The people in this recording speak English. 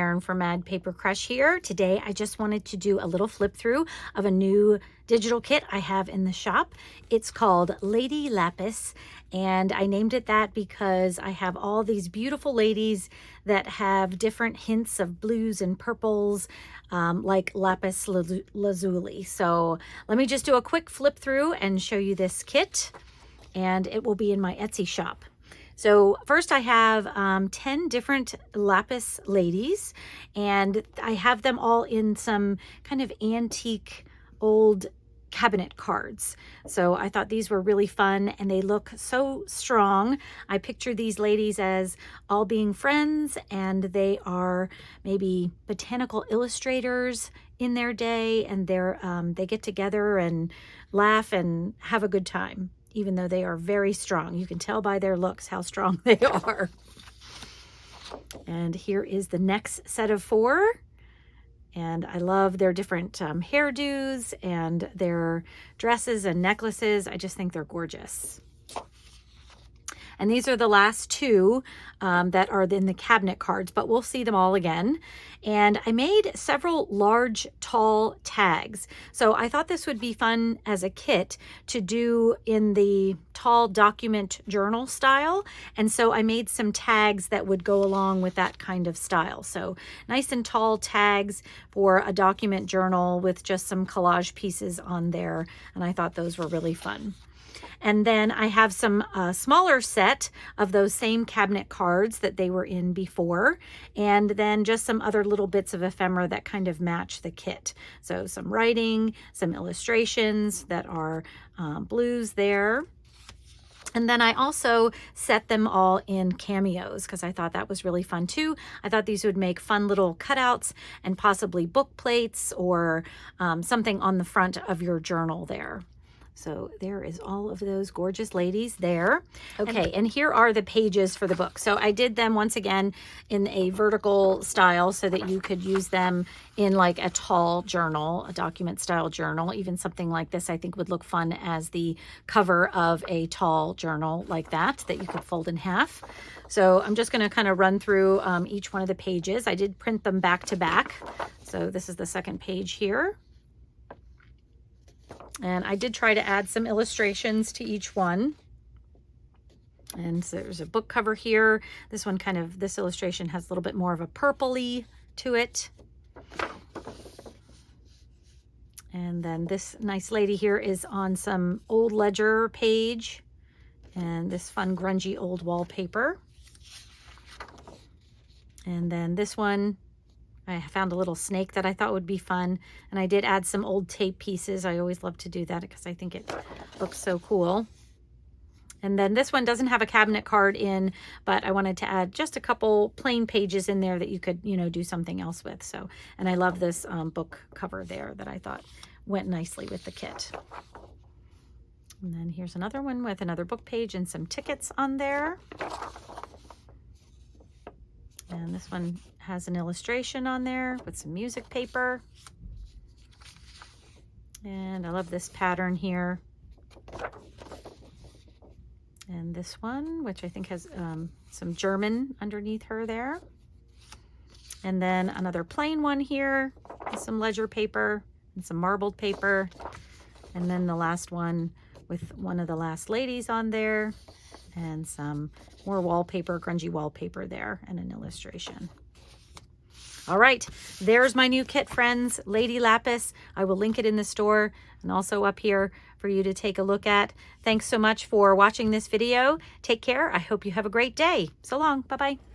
Sharon from Mad Paper Crush here. Today I just wanted to do a little flip through of a new digital kit I have in the shop. It's called Lady Lapis, and I named it that because I have all these beautiful ladies that have different hints of blues and purples, like Lapis Lazuli. So let me just do a quick flip through and show you this kit, and it will be in my Etsy shop. So first I have 10 different lapis ladies, and I have them all in some kind of antique old cabinet cards. So I thought these were really fun and they look so strong. I picture these ladies as all being friends, and they are maybe botanical illustrators in their day, and they get together and laugh and have a good time. Even though they are very strong. You can tell by their looks how strong they are. And here is the next set of 4. And I love their different hairdos and their dresses and necklaces. I just think they're gorgeous. And these are the last 2 that are in the cabinet cards, but we'll see them all again. And I made several large, tall tags. So I thought this would be fun as a kit to do in the tall document journal style. And so I made some tags that would go along with that kind of style. So nice and tall tags for a document journal with just some collage pieces on there. And I thought those were really fun. And then I have some smaller set of those same cabinet cards that they were in before. And then just some other little bits of ephemera that kind of match the kit. So some writing, some illustrations that are blues there. And then I also set them all in cameos because I thought that was really fun too. I thought these would make fun little cutouts and possibly book plates or something on the front of your journal there. So there is all of those gorgeous ladies there. Okay, and here are the pages for the book. So I did them once again in a vertical style so that you could use them in like a tall journal, a document style journal. Even something like this I think would look fun as the cover of a tall journal like that you could fold in half. So I'm just going to kind of run through each one of the pages. I did print them back to back. So this is the second page here. And I did try to add some illustrations to each one. And so there's a book cover here. This one this illustration has a little bit more of a purpley to it. And then this nice lady here is on some old ledger page. And this fun grungy old wallpaper. And then this one, I found a little snake that I thought would be fun, and I did add some old tape pieces. I always love to do that because I think it looks so cool. And then this one doesn't have a cabinet card in, but I wanted to add just a couple plain pages in there that you could, do something else with. So, and I love this book cover there that I thought went nicely with the kit. And then here's another one with another book page and some tickets on there. And this one has an illustration on there with some music paper. And I love this pattern here. And this one, which I think has some German underneath her there. And then another plain one here with some ledger paper and some marbled paper. And then the last one with one of the last ladies on there. And some more wallpaper, grungy wallpaper there, and an illustration. All right, there's my new kit, friends, Lady Lapis. I will link it in the store and also up here for you to take a look at. Thanks so much for watching this video. Take care. I hope you have a great day. So long. Bye-bye.